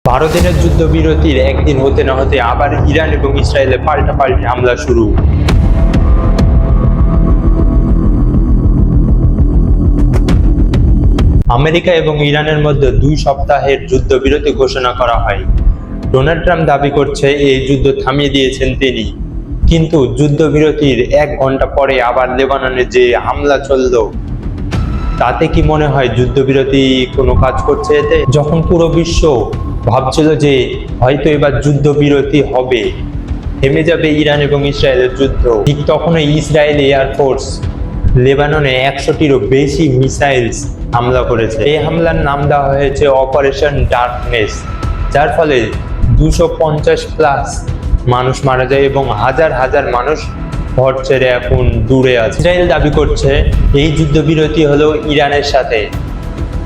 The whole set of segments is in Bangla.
12 দিনের যুদ্ধবিরতির একদিন হতে না হতে আবার ইরান এবং ইসরায়েলে পাল্টাপাল্টি হামলা শুরু। আমেরিকা এবং ইরানের মধ্যে 2 সপ্তাহের যুদ্ধবিরতি ঘোষণা করা হয়। ডোনাল্ড ট্রাম্প দাবি করছে এই যুদ্ধ থামিয়ে দিয়েছেন তিনি, কিন্তু যুদ্ধবিরতির 1 ঘন্টা পরে আবার লেবাননে যে হামলা চলল, তাতে কি মনে হয় যুদ্ধবিরতি কোনো কাজ করছে? এতে যখন পুরো বিশ্ব ভাবছিল যে হয়তো এবার যুদ্ধবিরতি হবে, থেমে যাবে ইরান এবং ইসরায়েলের যুদ্ধ, ঠিক তখনই ইসরায়েল এয়ারফোর্স লেবাননে 100টিরও বেশি মিসাইলস হামলা করেছে। এই হামলার নাম দেওয়া হয়েছে অপারেশন ডার্কনেস, যার ফলে 250+ মানুষ মারা যায় এবং হাজার হাজার মানুষ ঘর ছেড়ে এখন দূরে আছে। ইসরায়েল দাবি করছে এই যুদ্ধবিরতি হলো ইরানের সাথে।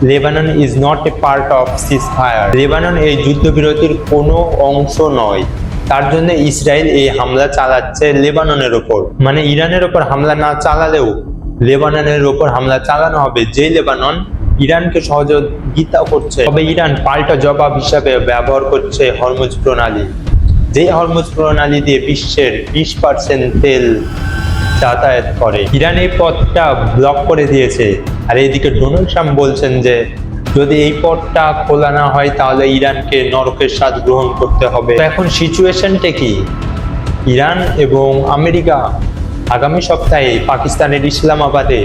Lebanon is not a part of ceasefire. Lebanon এই যুদ্ধবিরতির কোনো অংশ নয়, তার জন্য ইসরায়েল এই হামলা চালাচ্ছে লেবাননের ওপর। মানে ইরানের ওপর হামলা না চালালেও লেবাননের ওপর হামলা চালানো হবে, যে লেবানন ইরানকে সহযোগিতা করছে। তবে ইরান পাল্টা জবাব হিসাবে ব্যবহার করছে হরমুজ প্রণালী, যে হরমুজ প্রণালী দিয়ে বিশ্বের 20% তেল যাতায়াত করে। ইরান এই পথটা ব্লক করে দিয়েছে, আর এইদিকে ডোনাল্ড ট্রাম্প বলছেন যে যদি এই পথটা খোলা না হয় তাহলে ইরানকে নরকের স্বাদ গ্রহণ করতে হবে। তো এখন সিচুয়েশনটা কি? ইরান এবং আমেরিকা আগামী সপ্তাহে পাকিস্তানের ইসলামাবাদে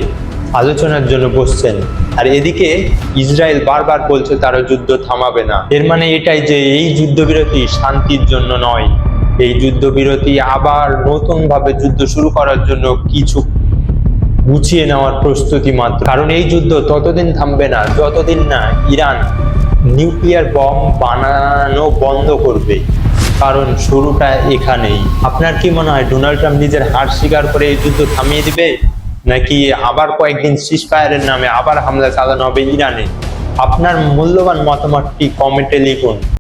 আলোচনার জন্য বসছেন, আর এদিকে ইসরায়েল বারবার বলছে তারা যুদ্ধ থামাবে না। এর মানে এটাই যে এই যুদ্ধবিরতি শান্তির জন্য নয়, এই যুদ্ধবিরতি আবার নতুন ভাবে যুদ্ধ শুরু করার জন্য কিছু গুছিয়ে নেওয়ার প্রস্তুতি মাত্র। কারণ এই যুদ্ধ ততদিন থামবে না যতদিন না ইরান নিউক্লিয়ার বম বানানো বন্ধ করবে, কারণ শুরুটা এখানেই। আপনার কি মনে হয় ডোনাল্ড ট্রাম্প নিজের হার স্বীকার করে এই যুদ্ধ থামিয়ে দিবে, নাকি আবার কয়েকদিন সিজফায়ারের নামে আবার হামলা চালানো হবে ইরানে? আপনার মূল্যবান মতামতটি কমেন্টে লিখুন।